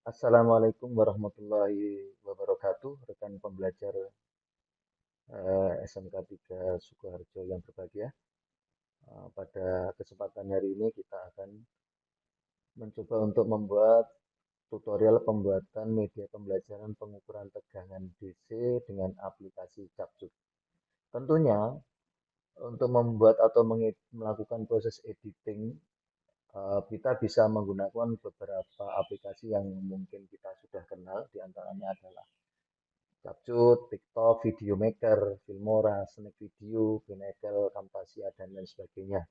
Assalamualaikum warahmatullahi wabarakatuh, rekan pembelajar SMK 3 Sukoharjo yang berbahagia. Pada kesempatan hari ini kita akan mencoba untuk membuat tutorial pembuatan media pembelajaran pengukuran tegangan DC dengan aplikasi Capcut. Tentunya untuk membuat atau melakukan proses editing, kita bisa menggunakan beberapa aplikasi yang mungkin kita sudah kenal, di antaranya adalah Capcut, TikTok, Video Maker, Filmora, Snack Video, Pinnacle, Camtasia, dan lain sebagainya.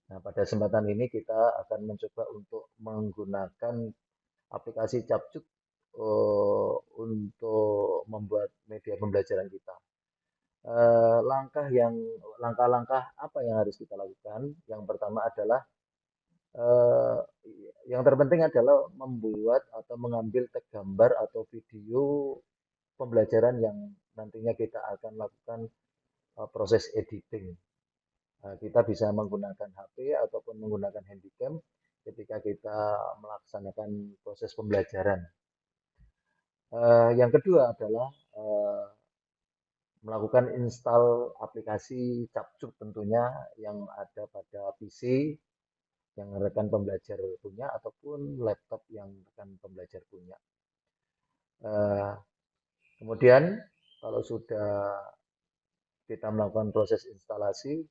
Nah, pada kesempatan ini kita akan mencoba untuk menggunakan aplikasi Capcut untuk membuat media pembelajaran kita. Eh, langkah yang Langkah-langkah apa yang harus kita lakukan? Yang pertama adalah eh, yang terpenting adalah membuat atau mengambil gambar atau video pembelajaran yang nantinya kita akan lakukan proses editing. Kita bisa menggunakan HP ataupun menggunakan handycam ketika kita melaksanakan proses pembelajaran. Yang kedua adalah melakukan install aplikasi Capcut tentunya yang ada pada PC yang rekan pembelajar punya ataupun laptop yang rekan pembelajar punya. Eh, Kemudian kalau sudah kita melakukan proses instalasi,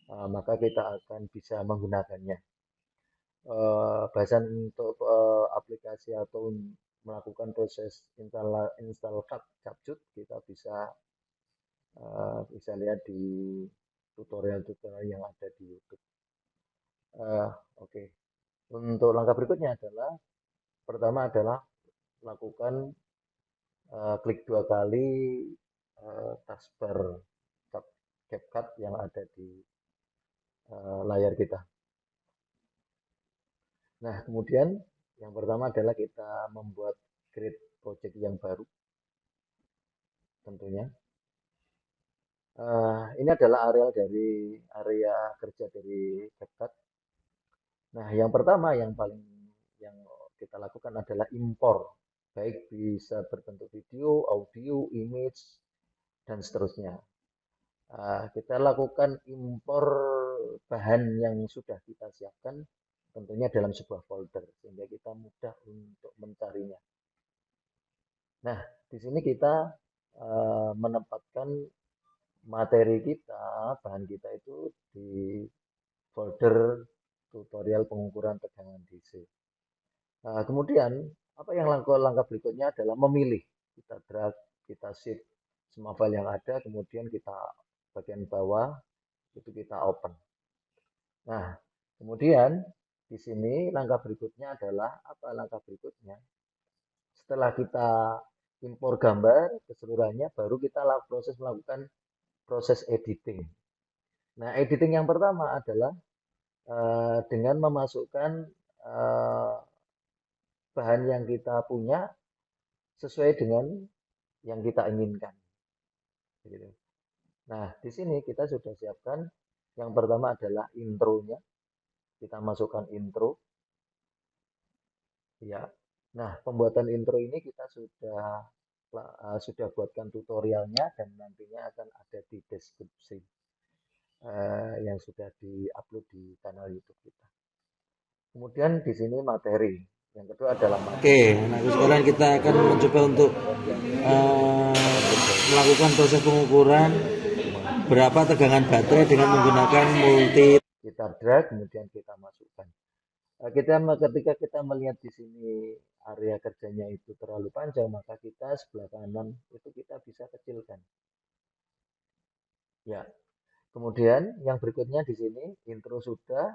maka kita akan bisa menggunakannya. Bahasan untuk aplikasi atau melakukan proses install Capcut kita bisa lihat di tutorial-tutorial yang ada di YouTube. Oke. Untuk langkah berikutnya adalah pertama adalah lakukan klik 2 kali taskbar CapCut yang ada di layar kita. Nah, kemudian yang pertama adalah kita membuat create project yang baru tentunya. Ini adalah area kerja dari CapCut. Nah, yang pertama yang kita lakukan adalah impor, baik bisa berbentuk video, audio, image, dan seterusnya. Kita lakukan impor bahan yang sudah kita siapkan tentunya dalam sebuah folder sehingga kita mudah untuk mencarinya. Nah, di sini kita menempatkan materi kita, bahan kita itu di folder tutorial pengukuran tegangan DC. Kemudian apa yang langkah berikutnya adalah memilih. Kita drag, kita shift semua file yang ada, kemudian kita bagian bawah itu kita open. Nah, kemudian di sini langkah berikutnya adalah apa langkah berikutnya? Setelah kita impor gambar keseluruhannya, baru kita melakukan proses editing. Nah, editing yang pertama adalah dengan memasukkan eh, bahan yang kita punya sesuai dengan yang kita inginkan. Gitu. Nah, di sini kita sudah siapkan yang pertama adalah intronya. Kita masukkan intro. Ya. Nah, pembuatan intro ini kita sudah buatkan tutorialnya dan nantinya akan ada di deskripsi yang sudah diupload di kanal YouTube kita. Kemudian di sini materi. Yang kedua adalah Oke, materi. nah sekarang kita akan mencoba untuk melakukan proses pengukuran berapa tegangan baterai dengan menggunakan multi. Kita drag, kemudian kita masukkan. Ketika kita melihat di sini area kerjanya itu terlalu panjang, maka kita sebelah kanan itu kita bisa kecilkan. Ya, kemudian yang berikutnya di sini intro sudah,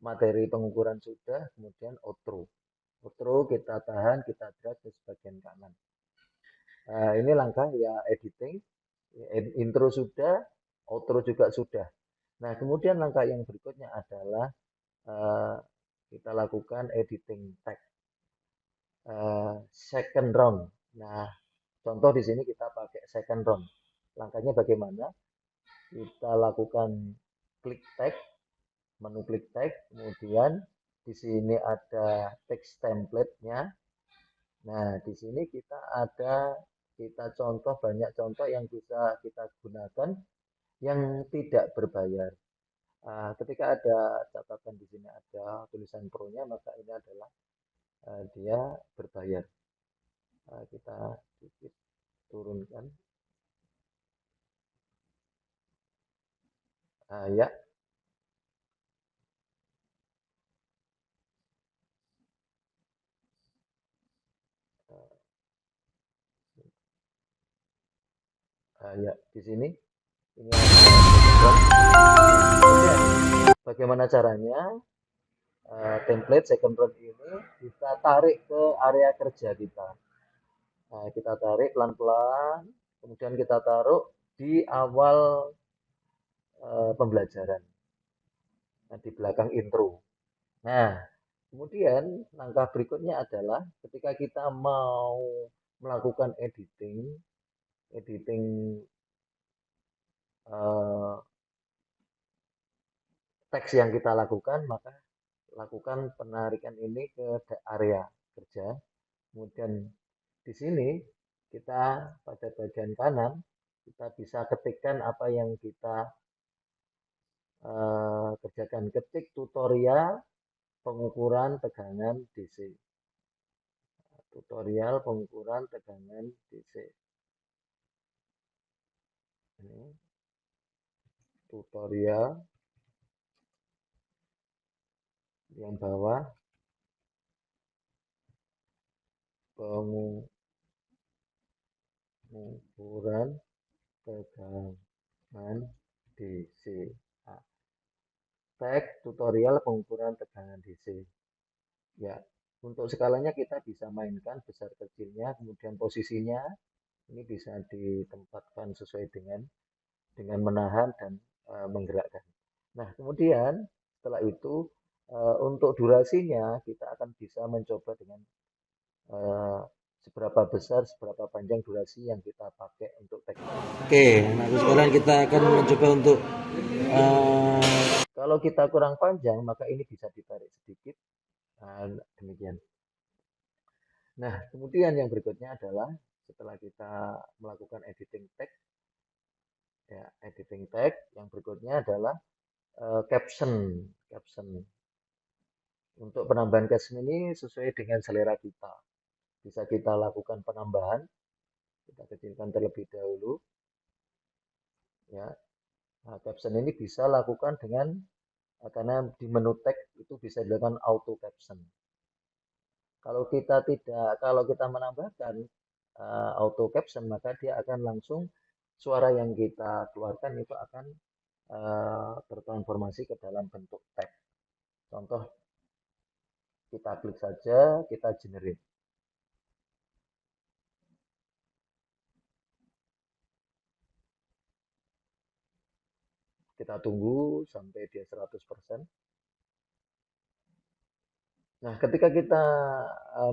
materi pengukuran sudah, kemudian outro. Outro kita tahan, kita drag ke bagian kanan. Ini langkah ya editing, intro sudah, outro juga sudah. Nah, kemudian langkah yang berikutnya adalah uh, kita lakukan editing tag second round. Nah, contoh di sini kita pakai second round. Langkahnya bagaimana? Kita lakukan klik tag, menu klik tag, kemudian di sini ada text template-nya. Nah, di sini kita contoh banyak contoh yang bisa kita gunakan yang tidak berbayar. Ketika ada catatan di sini ada tulisan pro-nya, maka ini adalah dia berbayar. Kita sedikit turunkan. Ya, ya di sini ini ada second run. Kemudian bagaimana caranya? Template second run ini kita tarik ke area kerja kita. Nah, kita tarik pelan-pelan, kemudian kita taruh di awal pembelajaran, nah, di belakang intro. Nah, kemudian langkah berikutnya adalah ketika kita mau melakukan editing eh, teks yang kita lakukan, maka lakukan penarikan ini ke area kerja. Kemudian di sini kita pada bagian kanan kita bisa ketikkan apa yang kita kerjakan. Ketik tutorial pengukuran tegangan DC. Tutorial pengukuran tegangan DC. Ini tutorial yang bawah pengukuran tegangan DC. Nah, tag tutorial pengukuran tegangan DC. Ya, untuk skalanya kita bisa mainkan besar kecilnya, kemudian posisinya ini bisa ditempatkan sesuai dengan menahan dan menggerakkan. Nah, kemudian setelah itu untuk durasinya kita akan bisa mencoba dengan uh, seberapa besar, seberapa panjang durasi yang kita pakai untuk tag. Oke, nah sekarang kita akan mencoba untuk Kalau kita kurang panjang, maka ini bisa ditarik sedikit. Nah, demikian. Nah, kemudian yang berikutnya adalah setelah kita melakukan editing tag, ya, editing tag, yang berikutnya adalah caption. Caption. Untuk penambahan caption ini sesuai dengan selera kita. Bisa kita lakukan penambahan, kita kecilkan terlebih dahulu. Ya, nah, caption ini bisa lakukan dengan karena di menu tag itu bisa dilakukan auto caption. Kalau kita menambahkan auto caption, maka dia akan langsung suara yang kita keluarkan itu akan tertransformasi ke dalam bentuk tag. Contoh, kita klik saja, kita generate. Kita tunggu sampai dia 100%. Nah, ketika kita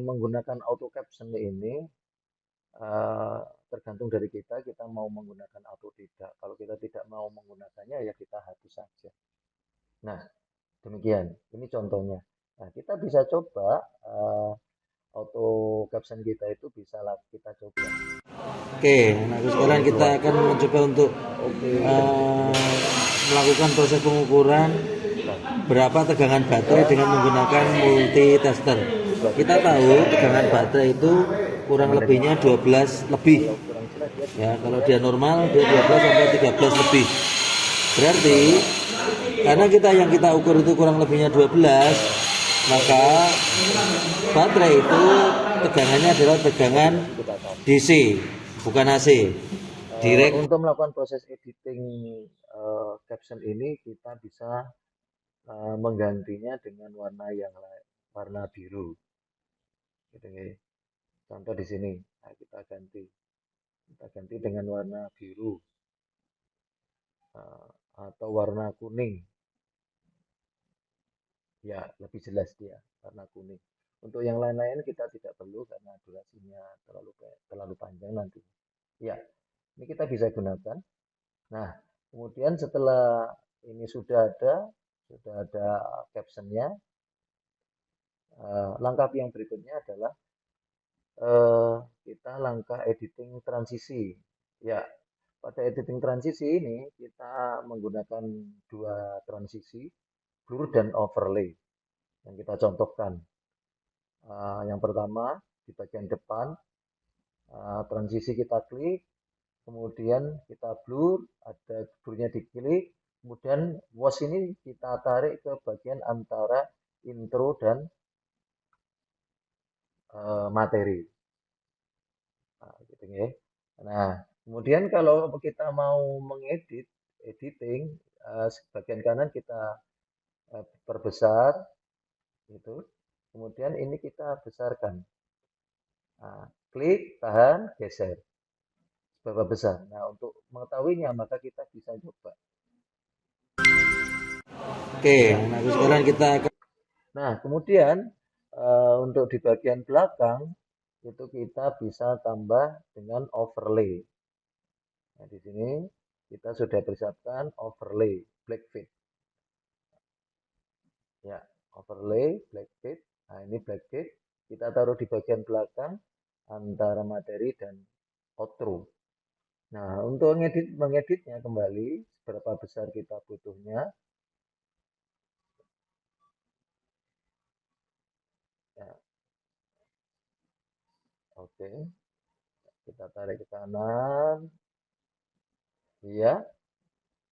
menggunakan auto caption ini, tergantung dari kita mau menggunakan atau tidak. Kalau kita tidak mau menggunakannya, ya kita hapus saja. Nah, demikian. Ini contohnya. Nah, kita bisa coba auto caption kita itu bisa kita coba. oke, nah sekarang kita akan mencoba untuk melakukan proses pengukuran berapa tegangan baterai dengan menggunakan multitester. Kita tahu tegangan baterai itu kurang lebihnya 12 lebih. Ya, kalau dia normal dia 12 sampai 13 lebih. Berarti karena yang kita ukur itu kurang lebihnya 12, maka baterai itu tegangannya adalah tegangan DC, bukan AC. Direct. Untuk melakukan proses editing caption ini kita bisa menggantinya dengan warna yang lain, warna biru. Gitu, ya. Contoh di sini, nah, kita ganti dengan warna biru atau warna kuning. Ya, lebih jelas dia warna kuning. Untuk yang lain-lain kita tidak perlu karena durasinya terlalu panjang nanti. Ya, ini kita bisa gunakan. Nah, kemudian setelah ini sudah ada captionnya, langkah yang berikutnya adalah eh, kita langkah editing transisi. Ya, pada editing transisi ini kita menggunakan dua transisi, blur dan overlay yang kita contohkan. Yang pertama di bagian depan, transisi kita klik, kemudian kita blur, ada blurnya diklik, kemudian wash ini kita tarik ke bagian antara intro dan materi. Nah, gitu ya. Nah, kemudian kalau kita mau mengedit, editing, bagian kanan kita perbesar, gitu. Kemudian ini kita besarkan. Nah, klik, tahan, geser. Seberapa besar. Nah, untuk mengetahuinya, maka kita bisa coba. Oke, nah sekarang kita Nah, kemudian untuk di bagian belakang, itu kita bisa tambah dengan overlay. Nah, di sini kita sudah persiapkan overlay black fit. Ya, overlay black fit. Nah, ini black fit. Kita taruh di bagian belakang antara materi dan outro. Nah, untuk mengeditnya kembali, seberapa besar kita butuhnya. Ya, oke. Kita tarik ke kanan. Iya.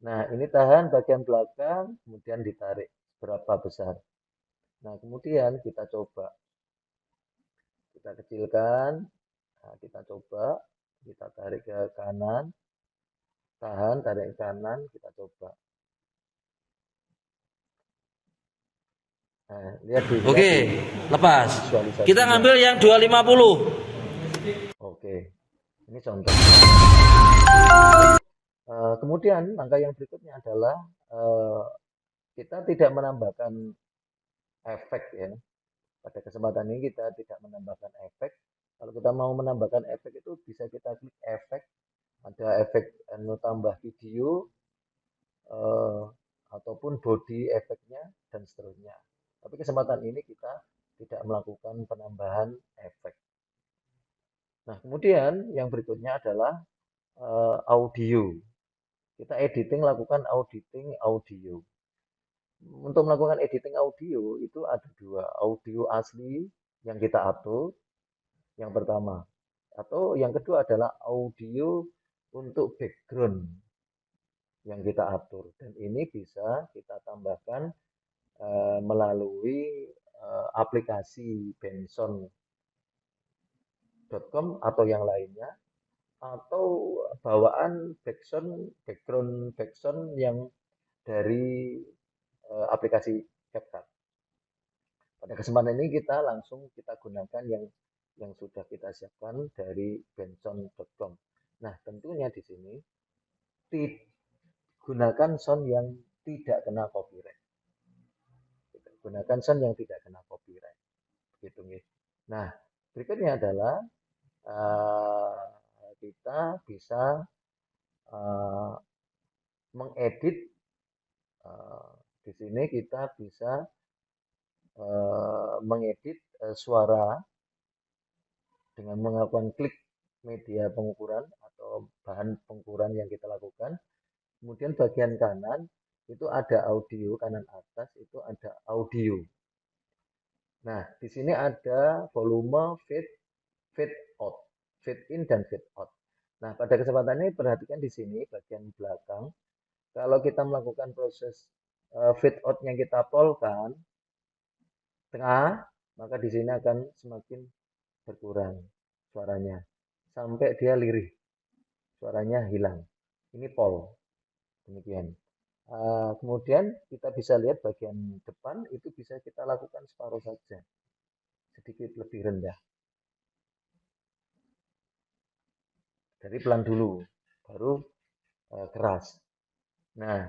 Nah, ini tahan bagian belakang, kemudian ditarik berapa besar. Nah, kemudian kita coba. Kita kecilkan. Nah, kita coba. Kita tarik ke kanan. Tahan, tarik ke kanan. Kita coba. Nah, lihat oke, lepas. Kita visualisasinya. ngambil yang 250. Oke, ini contoh. Kemudian langkah yang berikutnya adalah kita tidak menambahkan efek ya. Pada kesempatan ini kita tidak menambahkan efek. Kalau kita mau menambahkan efek itu bisa kita klik efek, ada efek tambah video ataupun body efeknya dan seterusnya. Tapi kesempatan ini kita tidak melakukan penambahan efek. Nah, kemudian yang berikutnya adalah audio. Kita editing, lakukan auditing audio. Untuk melakukan editing audio itu ada dua, audio asli yang kita atur, yang pertama. Atau yang kedua adalah audio untuk background yang kita atur. Dan ini bisa kita tambahkan melalui aplikasi benson.com atau yang lainnya, atau bawaan background yang dari aplikasi CapCut. Pada kesempatan ini kita langsung kita gunakan yang sudah kita siapkan dari benson.com. Nah, tentunya di sini gunakan sound yang tidak kena copyright. Gunakan sound yang tidak kena copyright. Gitu nih. Nah, berikutnya adalah kita bisa mengedit. Di sini kita bisa mengedit suara dengan melakukan klik media pengukuran atau bahan pengukuran yang kita lakukan. Kemudian bagian kanan itu ada audio, kanan atas itu ada audio. Nah, di sini ada volume, fade out, fade in dan fade out. Nah, pada kesempatan ini perhatikan di sini bagian belakang. Kalau kita melakukan proses fade out yang kita polkan tengah, maka di sini akan semakin berkurang suaranya sampai dia lirih, suaranya hilang. Ini pol, demikian. Kemudian kita bisa lihat bagian depan itu bisa kita lakukan separuh saja, sedikit lebih rendah. Dari pelan dulu, baru keras. Nah,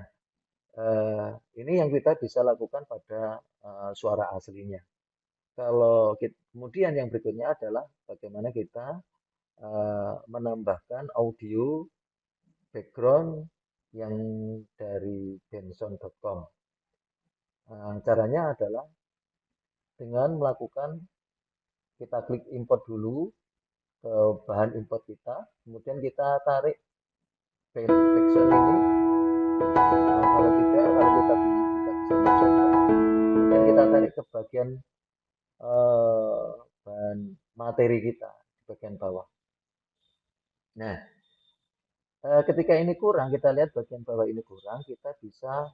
ini yang kita bisa lakukan pada suara aslinya. Kemudian yang berikutnya adalah bagaimana kita menambahkan audio background yang dari benson.com. Caranya adalah dengan melakukan kita klik import dulu, bahan import kita, kemudian kita tarik backsound ini. Kalau tidak, kalau kita bisa mencoba, kemudian kita tarik ke bagian bahan materi kita di bagian bawah. Nah, ketika ini kurang, kita lihat bagian bawah ini kurang, kita bisa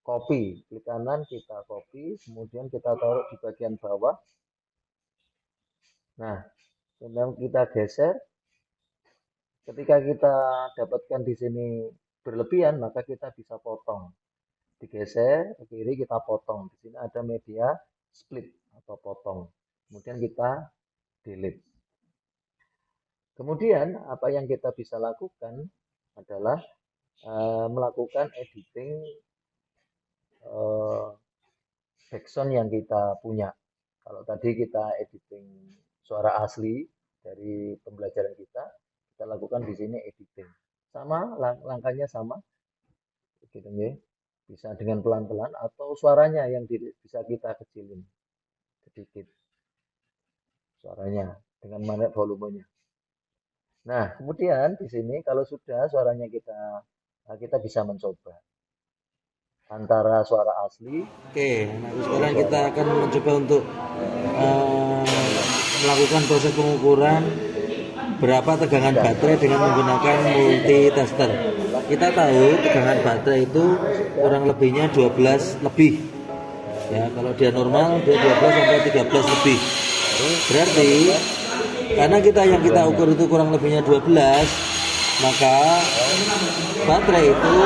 copy, klik kanan kita copy, kemudian kita taruh di bagian bawah. Nah, kemudian kita geser. Ketika kita dapatkan di sini berlebihan, maka kita bisa potong. Digeser ke kiri, kita potong. Di sini ada media split atau potong. Kemudian kita delete. Kemudian apa yang kita bisa lakukan adalah melakukan editing backsound yang kita punya. Kalau tadi kita editing suara asli dari pembelajaran kita lakukan di sini editing. Sama, langkahnya sama. Gitu ya. Bisa dengan pelan-pelan atau suaranya yang bisa kita kecilin sedikit. Suaranya dengan mana volumenya. Nah, kemudian di sini kalau sudah suaranya kita bisa mencoba antara suara asli. Oke, nah sekarang kita akan mencoba untuk melakukan proses pengukuran berapa tegangan baterai dengan menggunakan multitester. Kita tahu tegangan baterai itu kurang lebihnya 12 lebih. Ya, kalau dia normal dia 12 sampai 13 lebih. Berarti karena yang kita ukur itu kurang lebihnya 12, maka baterai itu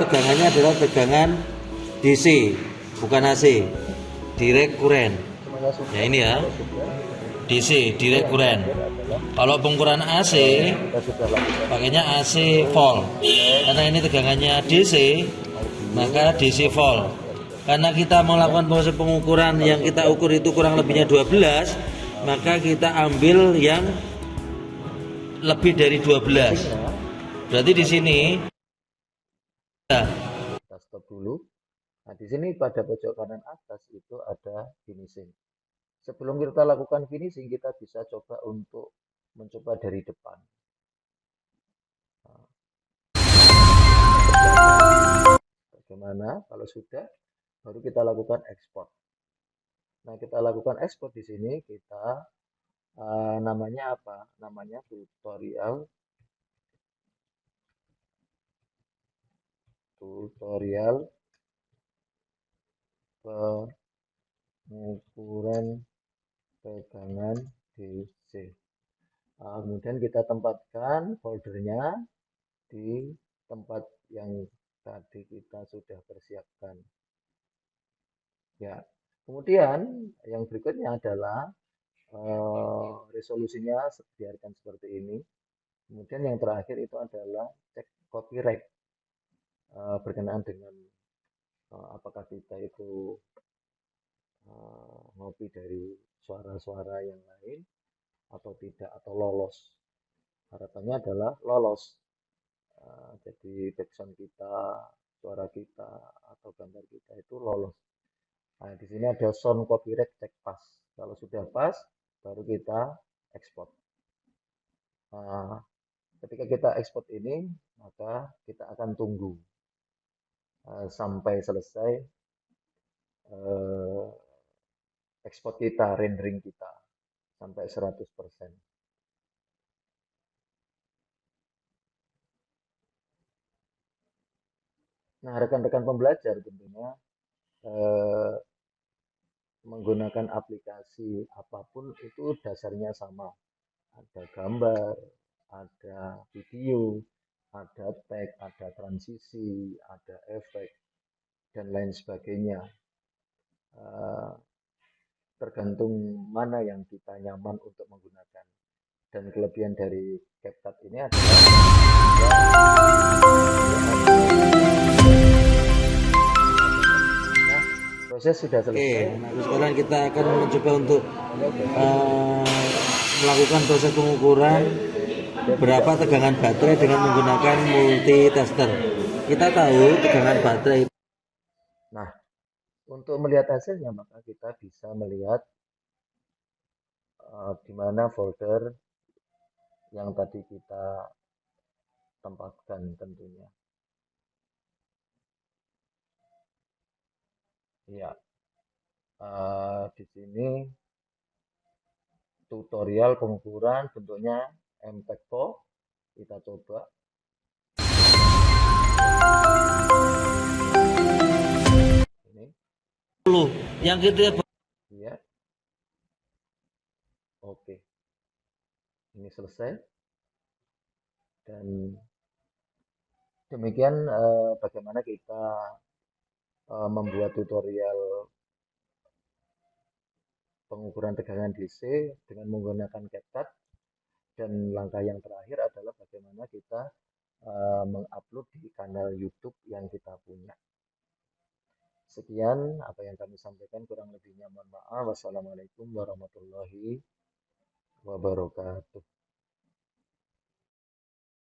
tegangannya adalah tegangan DC, bukan AC, direct current. Ya ini ya, DC, direct current. Kalau pengukuran AC, pakainya AC volt. Karena ini tegangannya DC, maka DC volt. Karena kita melakukan proses pengukuran yang kita ukur itu kurang lebihnya 12, maka kita ambil yang lebih dari 12. Berarti di sini kita stop dulu. Nah, di sini pada pojok kanan atas itu ada finishing. Sebelum kita lakukan finishing, kita bisa coba untuk mencoba dari depan. Bagaimana? Kalau sudah, baru kita lakukan ekspor. Nah, kita lakukan ekspor di sini, kita namanya apa? Namanya tutorial pengukuran tegangan DC. Kemudian kita tempatkan foldernya di tempat yang tadi kita sudah persiapkan. Ya, kemudian yang berikutnya adalah resolusinya biarkan seperti ini. Kemudian yang terakhir itu adalah cek copyright berkenaan dengan apakah kita itu ngopi dari suara-suara yang lain atau tidak, atau lolos. Harapannya adalah lolos. Jadi backsound kita, suara kita, atau gambar kita itu lolos. Nah, di sini ada sound copyright cek pas. Kalau sudah pas, baru kita ekspor. Ketika kita ekspor ini, maka kita akan tunggu sampai selesai ekspor kita, rendering kita sampai 100%. Nah, rekan-rekan pembelajar tentunya menggunakan aplikasi apapun itu dasarnya sama. Ada gambar, ada video, ada tag, ada transisi, ada efek, dan lain sebagainya. Tergantung mana yang kita nyaman untuk menggunakan. Dan kelebihan dari CapCut ini adalah proses sudah selesai. Nah, sekarang kita akan mencoba untuk melakukan proses pengukuran berapa tegangan baterai dengan menggunakan multitester. Kita tahu tegangan baterai. Nah, untuk melihat hasilnya maka kita bisa melihat di mana folder yang tadi kita tempatkan tentunya. Ya, di sini tutorial pengukuran bentuknya MTEK4 kita coba. Ini, yang gitu ya, Pak. ya, oke. Ini selesai dan demikian bagaimana kita membuat tutorial pengukuran tegangan DC dengan menggunakan CapCut, dan langkah yang terakhir adalah bagaimana kita mengupload di kanal YouTube yang kita punya. Sekian apa yang kami sampaikan, kurang lebihnya mohon maaf. Wassalamualaikum warahmatullahi wabarakatuh.